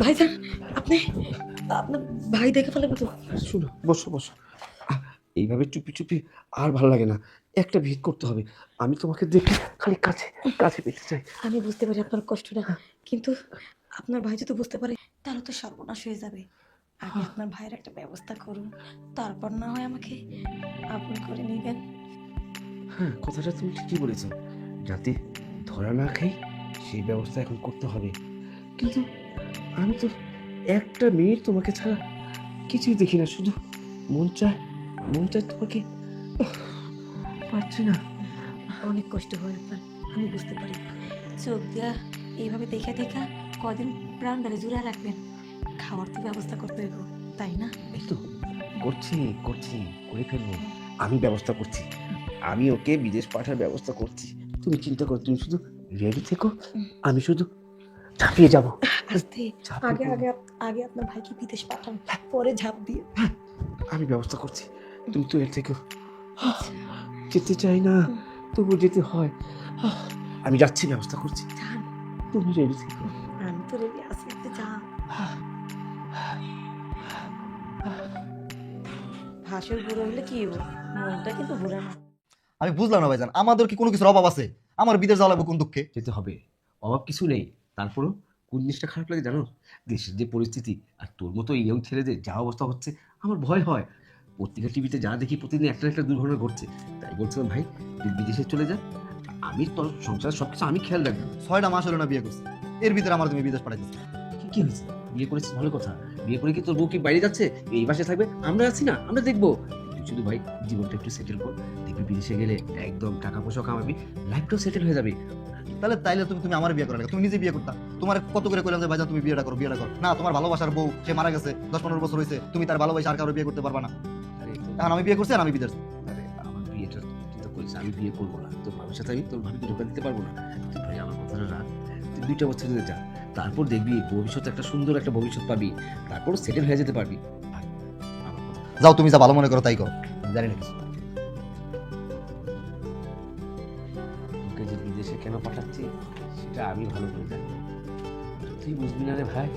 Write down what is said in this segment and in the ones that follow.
ভাইজান, আপনি আপনার ভাই দেখে ফেলবে তো। শুনো, বসো বসো। এইভাবে চুপি চুপি আর ভালো লাগে না, একটা ভিত করতে হবে। আমি তোমাকে দেখে খালি কাছে কাছে পেতে চাই। আমি বুঝতে পারি আপনার কষ্টটা, কিন্তু আপনার ভাই যদি বুঝতে পারে তাহলে তো সর্বনাশ হয়ে যাবে। আগে আপনার ভাইয়ের একটা ব্যবস্থা করুন, তারপর না হয় আমাকে আপন করে নেবেন। হ্যাঁ, কথাটা তুমি ঠিকই বলেছো, যাতে ধরা না খাই সেই ব্যবস্থা এখন করতে হবে। কিন্তু আমি তো একটা মিনিট তোমাকে ছাড়া কিছুই দেখি না, শুধু মন চায় মন চায় তোমাকে। উফ, পারছি না। অনেক কষ্ট হয় আপনার, আমি বুঝতে পারি। চোখ দিয়া এইভাবে দেখা দেখা কদিন প্রাণটারে জুড়ে রাখবেন। খাওয়ার তো ব্যবস্থা করতে হইব, তাই না? এই তো করছি করছি, করে ফেলবো। আমি ব্যবস্থা করছি, আমি ওকে বিদেশ পাঠার ব্যবস্থা করছি। তুমি চিন্তা করো, তুমি শুধু রেডি থেকো, আমি শুধু ঝাঁপিয়ে যাবো। আস্তে, ঝাঁপিয়ে আগে পড়বো। আগে আগে আপনার ভাইকে বিদেশ পাঠান, পরে ঝাঁপ দিয়ে। আমি ব্যবস্থা করছি, তুমি তো এর থেকেও। যেতে চাই না, তবু যেতে হয়। আমি যাচ্ছি, ব্যবস্থা করছি, যান, তুমি রেডি থেকো। আমি তো রেডি আছি, আপনি যান। ভাসুর বুড়ো হলে কি হবো, মনটা কিন্তু বুড়া না। আমি বুঝলাম না ভাইজান, আমাদের কি কোনো কিছুর অভাব আছে? আমার বিদেশ যাওয়া লাগবে কোন দুঃখে? যেতে হবে, অভাব কিছু নেই। তারপরও কোন জিনিসটা খারাপ লাগে জানো? দেশের যে পরিস্থিতি, আর তোর মতো ইয়ং ছেলেদের যা অবস্থা হচ্ছে, আমার ভয় হয়। পত্রিকা টিভিতে যা দেখি প্রতিদিন একটা একটা দুর্ঘটনা ঘটছে। তাই বলছিলাম ভাই, তুই বিদেশে চলে যা, আমি তোর সংসারের সবকিছু আমি খেয়াল রাখবো। 6টা মাস হলো না বিয়ে করছি, এর ভিতরে আমার তুমি বিদেশ পাঠাইতেছো। কি হয়েছে? বিয়ে করেছিস ভালো কথা, বিয়ে করে কি তোর বউ কি বাইরে যাচ্ছে? এই বাসায় থাকবে, আমরা আছি না, আমরা দেখবো। তুই শুধু ভাই জীবনটা একটু সেটেল কর, দেখবি বিদেশে গেলে একদম টাকা পয়সা কামাবি, লাইফটাও সেটেল হয়ে যাবে। তাইলে তুমি তুমি আমার বিয়ে করা লাগে, তুমি নিজে বিয়ে করতা। তোমার কত করে কইলাম যে ভাইজান তুমি বিয়েটা করো, বিয়েটা করো না। তোমার ভালোবাসার বউ সে মারা গেছে, 10-15 বছর হয়েছে, তুমি তার ভালোবাসা আর কারো বিয়ে করতে পারবা না। আরে এখন আমি বিয়ে করছি আর আমি বিদেশ। আরে আমার বিয়েটা তুই তো করিস, আমি বিয়ে করবো না, তোর ভাবির সাথে আমি তোর ভাবিকে ধোকা দিতে পারবো না। তুই ভাই আমার কথাটা রাখ, তুই 2টা বছর ধরে যা, তারপর দেখবি ভবিষ্যতে একটা সুন্দর একটা ভবিষ্যৎ পাবি, তারপর সেটেল হয়ে যেতে পারবি। ভাই, আমার কথা। যাও, তুমি যা ভালো মনে করো তাই করো, আমি জানি না কিছু। তোকে যে বিদেশে কেন পাঠাচ্ছি সেটা আমি ভালো করে জানি, তুই বুঝবি না রে ভাই,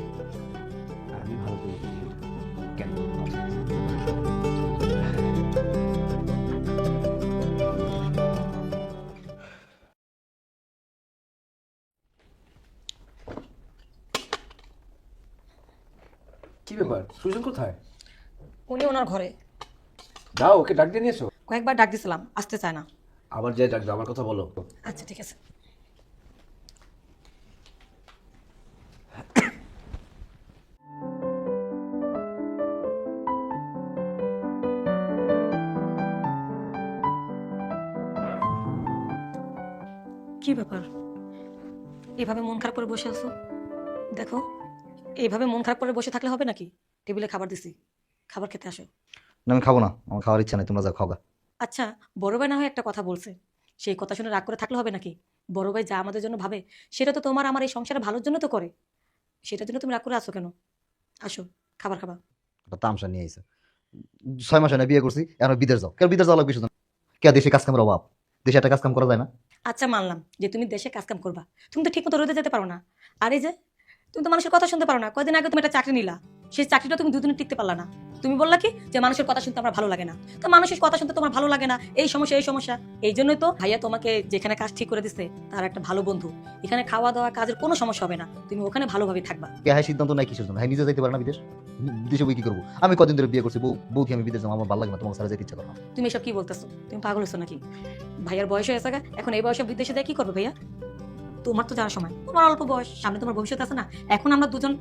আমি ভালো করে বুঝি কেন পাঠাচ্ছি। কি ব্যাপার, সুজন কোথায়? উনি ওনার ঘরে। যাও ওকে ডাক দিয়ে নিয়ে এসো। কয়েকবার ডাক দিছিলাম, আসতে চায় না। আবার যাই ডাকবে, আমার কথা বলো। আচ্ছা ঠিক আছে। কি ব্যাপার, এভাবে মন খারাপ করে বসে আছো? দেখো, এইভাবে মন খারাপ করে বসে থাকলে হবে নাকি? টেবিলে খাবার দিছি, খাবার খেতে আসো। না, আমি খাবো না, আমার খাওয়ার ইচ্ছা নেই, তোমরা যা খাওয়া। আচ্ছা, বড় ভাই না হয় একটা কথা বলছে, সেই কথা শুনে রাগ করে থাকলে হবে নাকি? বড় ভাই যা আমাদের জন্য ভাবে সেটা তো তোমার আমার এই সংসারে ভালোর জন্য তো করে, সেটার জন্য তুমি রাগ করে আছো কেন? আসো, খাবার খাবা। একটা তামসা নিয়ে আইছে। 6 মাস হয় না বিয়ে করছি, এখন বিদেশ যাও। কেন বিদেশ যাওয়া লাগবে শুধু? কে দেশে কাজ কামের অভাব? দেশে একটা কাজ কাম করা যায় না? আচ্ছা, মানলাম যে তুমি দেশে কাজকাম করবা, তুমি তো ঠিক মতো রোদে যেতে পারো না। আর এই যে তুমি তো মানুষের কথা শুনতে পারো না। কয়দিন আগে তুমি একটা চাকরি নিলা, সেই চাকরিটা তুমি দুদিনে টিকতে পারলা না। তুমি বললা কি যে মানুষের কথা শুনতে আমার ভালো লাগে না। তো মানুষের কথা শুনতে তোমার ভালো লাগে না, এই সমস্যা এই সমস্যা। এই জন্যই তো ভাইয়া তোমাকে যেখানে কাজ ঠিক করে দিচ্ছে তার একটা ভালো বন্ধু, এখানে খাওয়া দাওয়া কাজের কোনো সমস্যা হবে না, তুমি ওখানে ভালোভাবে থাকবা। কে হ্যাঁ সিদ্ধান্ত নাই কিসের জন্য? হ্যাঁ নিজে যাইতে পারে না বিদেশ? দেশে বই কি করবো? আমি কদিন ধরে বিয়ে করছি, বউ কি আমি বিদেশ যাবো? আমার ভালো লাগে না, তোমার সাথে যেতে ইচ্ছা করে না। তুমি এসব কি বলতেছো? তুমি পাগল হচ্ছো নাকি? ভাইয়ার বয়স হয়েছে গা, এখন এই বয়সে বিদেশে যায় কি করবে ভাইয়া? তোমার তো যাওয়ার সময়, তোমার অল্প বয়স, সামনে তোমার ভবিষ্যৎ আছে না। এখন আমরা দুজন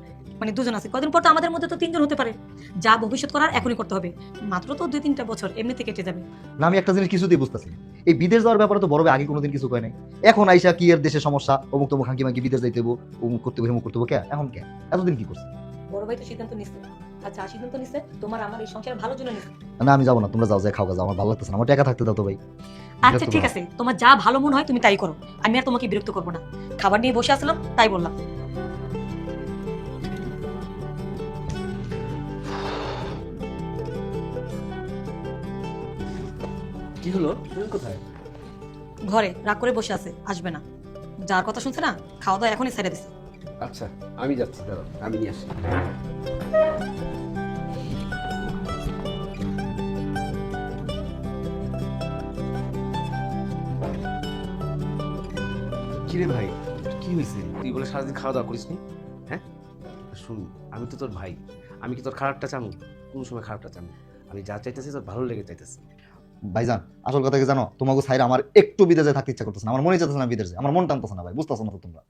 দুজন আছি, কদিন পর তো আমাদের মধ্যে তো 3জন হতে পারে। যা ভবিষ্যৎ করার এখনই করতে হবে, মাত্র তো 2-3টা বছর এমনিতে কেটে যাবে। না, আমি একটা জিনিস কিছুতেই বুঝতেছি না। এই বিদেশ যাওয়ার ব্যাপারে তো বড় ভাই আগে কোনোদিন কিছু কয় নাই। এখন আইসা কি এর দেশের সমস্যা, অমুক তমুক হাঙ্কি মাঙ্কি বিদেশ যাইতে হবো, অমুক করতে হবো, অমুক করতে হবো, কে এখন কে? এতদিন কি করছে? বড় ভাই তো সিদ্ধান্ত নিচ্ছে, আচ্ছা সিদ্ধান্ত নিচ্ছে তোমার আমার এই সংসারের ভালোর জন্য নিচ্ছে। না আমি যাবো না, তোমরা যাও, যাই খাও, যাও, আমার ভালো লাগতেছে না, আমার টাকা থাকতে দাও তো ভাই। আচ্ছা ঠিক আছে, তোমার যা ভালো মনে হয় তুমি তাই করো, আমি আর তোমাকে বিরক্ত করবো না। খাবার নিয়ে বসে আসলাম তাই বললাম। কি হলো, সুজন কোথায়? ঘরে রাগ করে বসে আছে, আসবে না। যার কথা শুনছে না, খাওয়া দাওয়া এখনই ছেড়ে দিছে। আচ্ছা আমি যাচ্ছি, দাঁড়াও আমি নিয়ে আসি। কিরে ভাই, কি হয়েছে? তুই বলে সারাদিন খাওয়া দাওয়া করিস নি? হ্যাঁ শুন, আমি তো তোর ভাই, আমি কি তোর খারাপটা চামু? কোনো সময় খারাপটা চামু? আমি যা চাইতেছি তোর ভালো লেগে চাইতেছি। ভাইজান আসল কথা কি জানো, তোমাকে সাইড আমার একটু বিদেশে থাকতে ইচ্ছা করতেছে না, আমার মনে চাইতেছে না বিদেশে, আমার মন টানতেছে না ভাই, বুঝতেছো না তো তোমরা?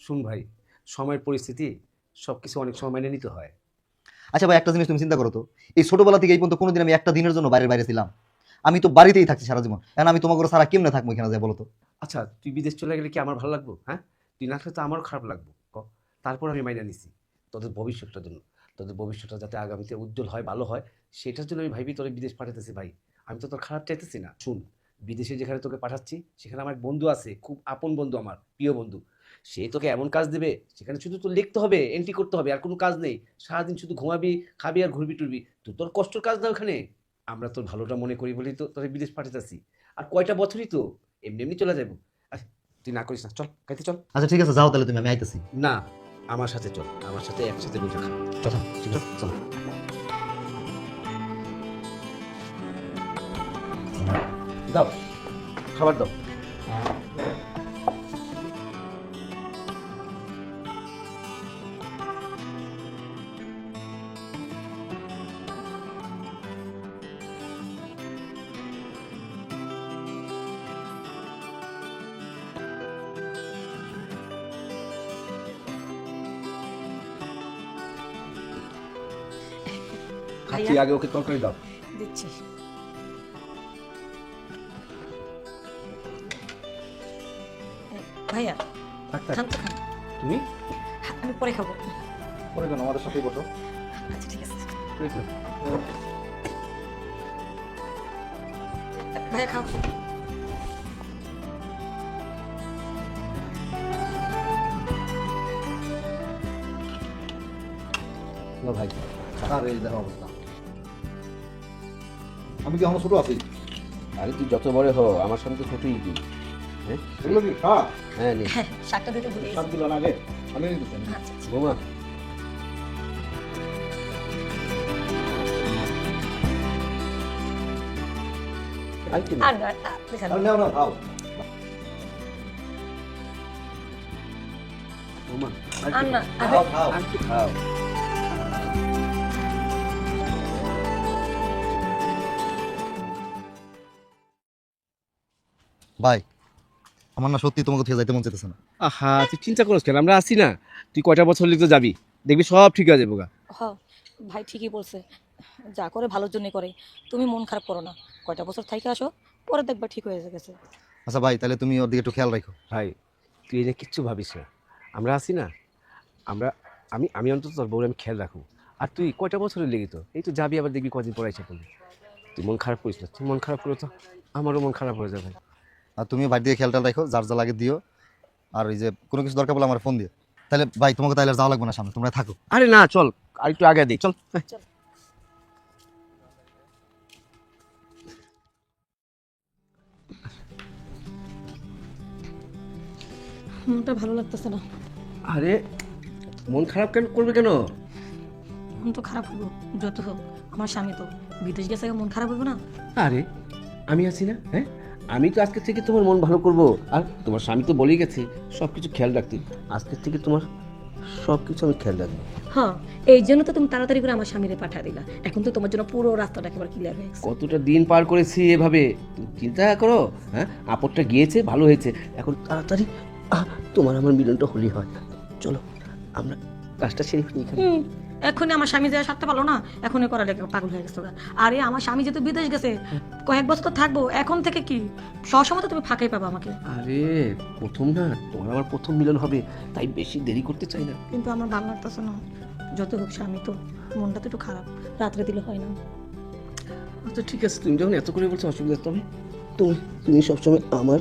শুন ভাই, সময়ের পরিস্থিতি সব কিছু অনেক সময় মেনে নিতে হয়। আচ্ছা ভাই, একটা জিনিস তুমি চিন্তা করো তো, এই ছোটবেলা থেকে এই পর্যন্ত কোনোদিন আমি একটা দিনের জন্য বাইরে বাইরে ছিলাম? আমি তো বাড়িতেই থাকছি সারা জীবন, এখন আমি তোমাকে সারা কেমনে থাকবো এখানে যায় বলো তো? আচ্ছা তুই বিদেশ চলে গেলে কি আমার ভালো লাগবো? হ্যাঁ, তুই না থাকলে তো আমারও খারাপ লাগবো। তারপর আমি মাইনা নিছি তোদের ভবিষ্যৎটার জন্য, তোদের ভবিষ্যৎটা যাতে আগামীতে উজ্জ্বল হয়, ভালো হয়, সেটার জন্য আমি ভাবি তোরে বিদেশ পাঠাতেছি ভাই। আমি তো তোর খারাপ চাইতেছি না। শুন, বিদেশে যেখানে তোকে পাঠাচ্ছি সেখানে আমার এক বন্ধু আছে, খুব আপন বন্ধু, আমার প্রিয় বন্ধু। সে তোকে এমন কাজ দেবে সেখানে শুধু তোর লিখতে হবে, এন্ট্রি করতে হবে, আর কোনো কাজ নেই। সারাদিন শুধু ঘুমাবি, খাবি আর ঘুরবি টুরবি। তুই তোর কষ্টের কাজ না ওখানে। আমরা তোর ভালোটা মনে করি বলেই তো তোর বিদেশ পাঠাতেছি। আর কয়টা বছরই তো, এমনি এমনি চলে যাবো। আচ্ছা তুই না করিস না, চল খাইতে চল। আচ্ছা ঠিক আছে, যাও তাহলে তুমি, আমি আইতেছি। না, আমার সাথে চল, আমার সাথে একসাথে বসে খা। চলো ঠিক আছে, চলো। দাও খাবার দাও। তুই আগে ওকে তরকারি দাও। দিচ্ছি। ভাইয়া খান তো খান। তুমি আমি পরে খাবো। পরে কেন, আমাদের সাথেই বসো। আচ্ছা ঠিক আছে। ভাইয়া খাও। ভাই আর এই দেখো অবস্থা, আমি কি আমার ছোট আছি? আরে তুই যত বড় হ, আমার সামনে তো ছোটই তুই। হ্যাঁ এগুলো কি খা? হ্যাঁ নে। হ্যাঁ শাকটা দিতে ভুলে সব গেছি। দিল না আগে, আমি নিয়ে দিচ্ছি। আচ্ছা আচ্ছা। বোমা আর কি আর দেখান। আর নাও না, খাও। বোমা আর না খাও খাও। আর কি খাও। ভাই আমার না সত্যি তোমাকে থেকে যাইতে মন চাইতেছে না। আহা তুই চিন্তা করিস কেন, আমরা আছি না। তুই কয়টা বছর লিখতে যাবি, দেখবি সব ঠিক আছে বোগা। হ ভাই ঠিকই বলছে, যা করে ভালোর জন্য করে। তুমি মন খারাপ করো না, কয়টা বছর থাইকে আসো, পরে দেখবা ঠিক হয়ে গেছে। আচ্ছা ভাই, তাহলে তুমি ওর দিকে একটু খেয়াল রাখো। ভাই তুই এটা কিচ্ছু ভাবিস না, আমরা আছি না। আমরা আমি আমি অন্তত তোর বউরে আমি খেয়াল রাখবো। আর তুই কয়টা বছরের লেগে তো এই তো যাবি, আবার দেখবি কদিন পর এসে পড়বি। তুই মন খারাপ করিস না, তুই মন খারাপ করো তো আমারও মন খারাপ হয়ে যাবে। আর তুমি বাড়ি দিয়ে খেয়ালটা রাখো, যার যা লাগে দিও। আর ওই যে কোনো কিছু দরকার বলে আমার ফোন দিও। তাহলে ভাই তোমাকে তাহলে আর যাওয়া লাগবে না সামনে, তোমরা থাকো। আরে না চল, আর একটু আগে দিই চল। মনটা ভালো লাগতেছে না। আরে মন খারাপ কেন করবে কেন? মন তো খারাপ হবো, যত হোক আমার স্বামী তো বিদেশ গেছে, মন খারাপ হইব না? আরে আমি আছি না, হ্যাঁ আমি তো আজকে থেকে তোমার মন ভালো করব। আর তোমার স্বামী তো বলেই গেছে সব কিছু খেয়াল রাখতে, আজকের থেকে তোমার সব কিছু আমি খেয়াল রাখবো। হ্যাঁ এই জন্য তো তুমি তাড়াতাড়ি করে আমার স্বামীরে পাঠিয়ে দিলা। এখন তো তোমার জন্য পুরো রাস্তাটা একেবারে ক্লিয়ার হয়ে গেছে। কতটা দিন পার করেছি এভাবে, তুমি চিন্তা করো। হ্যাঁ আপদটা গিয়েছে, ভালো হয়েছে, এখন তাড়াতাড়ি তোমার আমার মিলনটা হলেই হয়। চলো আমরা কাজটা সেরে ফেলি এখানে। এখনই আমার স্বামী যা সারতে পারলো না, এখনই করা লেগে পাগল হয়ে গেছে। আরে আমার স্বামী যেহেতু বিদেশ গেছে, কয়েক বছর তো থাকবো, এখন থেকে কি সবসময় তো তুমি ফাঁকাই পাবা আমাকে। আরে প্রথম না, তোমার আমার প্রথম মিলন হবে, তাই বেশি দেরি করতে চাই না। কিন্তু আমার ভালো লাগতেছে না। যত হোক স্বামী তো, মনটা তো একটু খারাপ, রাত্রে দিলে হয় না। আচ্ছা ঠিক আছে, তুমি যখন এত করে বলছো অসুবিধা, তবে তুমি তুমি সবসময় আমার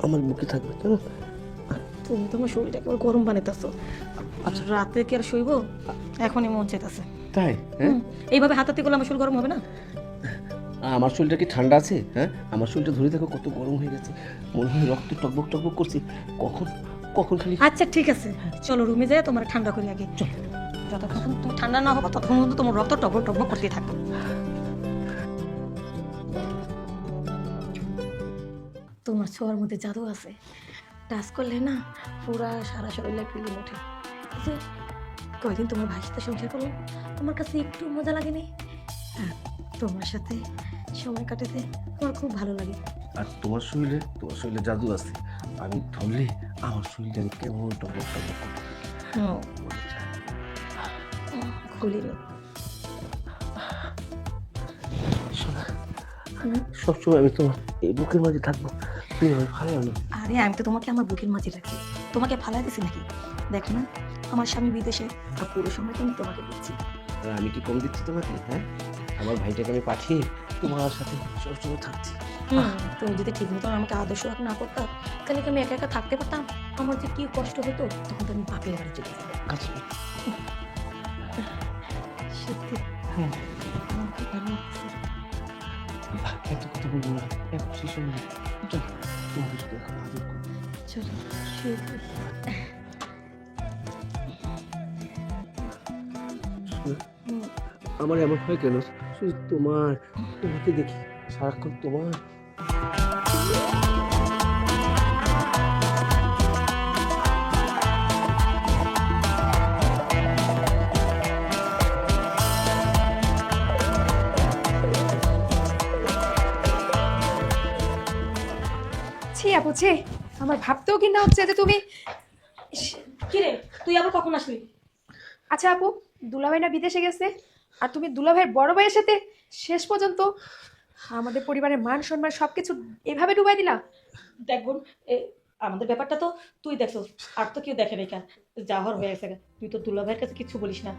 আমার বুকে থাকবে, কেন? তুমি তোমার শরীরটা একেবারে গরম বানাইতেছো। আচ্ছা রাতে কি আর শুইব, এখনই মন চাইতেছে। তাই? হ্যাঁ এইভাবে হাতাতে করলে আমার শরীর গরম হবে না? আমার শরীরটা কি ঠান্ডা আছে? হ্যাঁ আমার শরীরটা ধরে দেখো কত গরম হয়ে গেছে, মনে হয় রক্ত টকবক টকবক করছে। কখন কখন খালি আচ্ছা ঠিক আছে, চলো রুমে যাই, তোমার ঠান্ডা করি আগে। চল। যতক্ষণ তুমি ঠান্ডা না হবে ততক্ষণ পর্যন্ত তোমার রক্ত টগবগ টগবগ করতেই থাকবে। তোমার ছোঁয়ার মধ্যে জাদু আছে, টাচ করলে না পুরা সারা শরীরে ফিলিং ওঠে। যে কয়দিন তোমার ভাইয়ের সাথে সংসার করলাম, আমার কাছে একটু মজা লাগেনি। আর তোমার সাথে সময় কাটাতে আমার খুব ভালো লাগে। আর তোমার শরীরে জাদু আছে, আমি ধরলে আমার শরীরটা কেমন টকবক টকবক করে। খুলিনি। শোনা, সবসময় আমি তোমার এই বুকের মাঝে থাকবো, তুমি আমার ভালো না। আরে আমি তো তোমাকে আমার বুকের মাঝে রাখি, তোমাকে ফালাই দিছি নাকি? দেখো না, আমার স্বামী বিদেশে, আর পুরো সময় আমি তোমাকে দিচ্ছি। আর আমি কি কম দিচ্ছি তোমাকে? হ্যাঁ, আমার ভাইটাকে আমি পাঠিয়ে তোমার সাথে সবসময় থাকছি। তুমি যদি ঠিক মতন আমাকে আদর্শ না করতাম, তাহলে কি আমি একা একা থাকতে পারতাম? আমার যে কি কষ্ট হতো, তখন তো আমি বাপের বাড়ি চলে যেতাম। কাছে সত্যি হ্যাঁ, আমার খুব ভালো লাগছে। এত কথা বলবো না, এখন সেই সময় নেই। চল, তোমাকে শুধু এখন আদর করবো। চলো শুয়ে পড়ি। শোনো, হুম, আমার এমন হয় কেন? শুধু তোমাকে দেখি সারাক্ষণ তোমার। ছি আপু ছি, আমার ভাবতেও ঘৃণা হচ্ছে যে তুমি। কি রে, তুই আবার কখন আসলি? আচ্ছা আপু, দুলাভাই না বিদেশে গেছে, আর তুমি দুলাভাইয়ের বড় ভাইয়ের সাথে শেষ পর্যন্ত আমাদের পরিবারের মান সম্মান সবকিছু এভাবে ডুবাই দিলা। দেখ বোন, আমাদের ব্যাপারটা তো তুই দেখছো, আর তো কেউ দেখে নাই। কেন যা হওয়ার হয়ে গেছে, তুই তো দুলা ভাইয়ের কাছে কিছু বলিস না।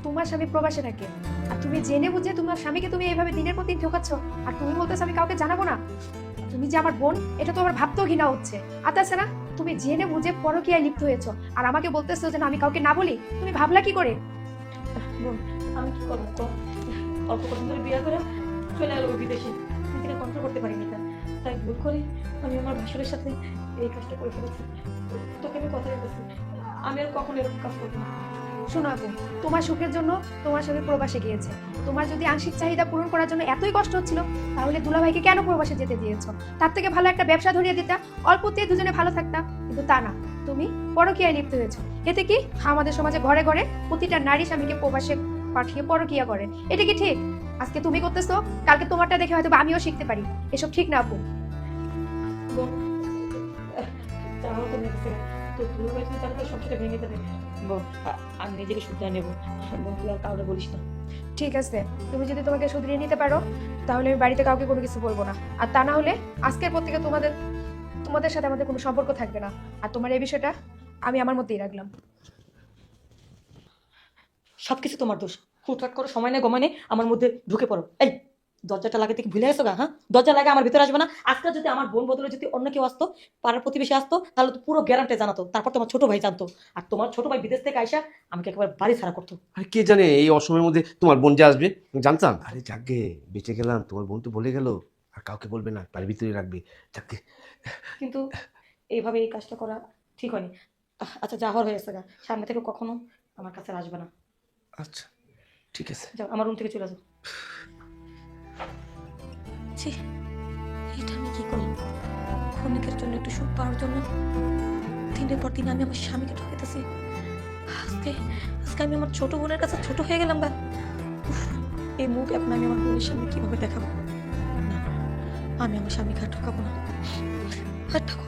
তোমার স্বামী প্রবাসে থাকে, আর তুমি জেনে বুঝে তোমার স্বামীকে তুমি এইভাবে দিনের পর দিন ঠকাচ্ছ, আর তুমি বলতেছো আমি কাউকে জানাবো না। তুমি যে আমার বোন, এটা তো আমার ভাবতেও ঘৃণা হচ্ছে। আছে না, তুমি জেনে বুঝে পরকীয়ায় লিপ্ত হয়েছো, আর আমাকে বলতেছো যে না, আমি কাউকে না বলি। তুমি ভাবলা কি করে? বোন, আমি কি করবো কর? অল্প কদিন ধরে বিয়ে করে চলে এলো বিদেশে, নিজেকে কন্ট্রোল করতে পারিনি। তাই ভুল করে আমি আমার ভাসুরের সাথে এই কাজটা করে ফেলেছি। তোকে আমি কথা দিতেছি, আমি আর কখনো এরকম কাজ করবো না। শোনো আপু, তোমার সুখের জন্য তোমার স্বামী প্রবাসে গিয়েছে। তোমার যদি আংশিক চাহিদা পূরণ করার জন্য এতই কষ্ট হচ্ছিল, তাহলে দুলাভাইকে কেন প্রবাসে যেতে দিয়েছো? তার থেকে ভালো একটা ব্যবসা ধরিয়ে দিতা, অল্পতে দুজনে ভালো থাকতাম। কিন্তু তা না, তুমি পরকীয়ায় লিপ্ত হয়েছো। এতে কি আমাদের সমাজে ঘরে ঘরে প্রতিটা নারী স্বামীকে প্রবাসে পাঠিয়ে পরকীয়া করে। এটা কি ঠিক? আজকে তুমি করতেছো, কালকে তোমারটা দেখে হয়তো আমিও শিখতে পারি। এসব ঠিক না আপু। বোন, যাওয়া তো নেগেছে, তো দুলা ভাই যদি তাহলে সবকিছু ভেঙে দেবে। বোন, আমি নিজেকে শুধরে নেবো। বোন, তুই আর কাউকে বলিস না। ঠিক আছে, তুমি যদি তোমাকে শুধরিয়ে নিতে পারো, তাহলে আমি বাড়িতে কাউকে কোনো কিছু বলবো না। আর তা না হলে আজকের পর থেকে তোমাদের সাথে আমাদের কোনো সম্পর্ক থাকবে না। আর তোমার এই বিষয়টা আমি আমার মধ্যেই রাখলাম। সবকিছু তোমার দোষ। হুটহাট করে সময় নেই, গমায় নেই, আমার মধ্যে ঢুকে পড়ো। এই দরজাটা লাগে থেকে ভুলে গেছো গা? হ্যাঁ, দরজা লাগে আমার ভিতরে আসবে না। আজকে যদি আমার বোন বদলে যদি অন্য কেউ আসতো, পাড়ার প্রতিবেশী আসতো, তাহলে তো পুরো গ্যারান্টে জানাতো। তারপর তোমার ছোট ভাই জানতো, আর তোমার ছোট ভাই বিদেশ থেকে আইসা আমাকে একেবারে বাড়ি ছাড়া করতো। আরে কে জানে এই অসময়ের মধ্যে তোমার বোন যে আসবে, আমি জানতাম। আরে যাকে বেঁচে গেলাম, তোমার বোন তো বলে গেল আর কাউকে বলবে না, বাড়ির ভিতরে রাখবে। যাকে কিন্তু এইভাবে এই কাজটা করা ঠিক হয়নি। আচ্ছা, যা হওয়ার হয়ে গেছে গা, সামনে থেকে কখনো আমার কাছে আর আসবে না। আচ্ছা ঠিক আছে। যাও, আমার রুম থেকে চলে যাও। ছি, এটা আমি কি করলাম? ক্ষণিকের জন্য একটু সুখ পাওয়ার জন্য দিনের পর দিন আমি আমার স্বামীকে ঠকাইতেছি। আজকে আজকে আমি আমার ছোট বোনের কাছে ছোট হয়ে গেলাম গা। উফ, এই মুখ এখন আমি আমার বোনের সামনে কিভাবে দেখাবো? না, আমি আমার স্বামীকে আর ঠকাবো না, আর ঠকাবো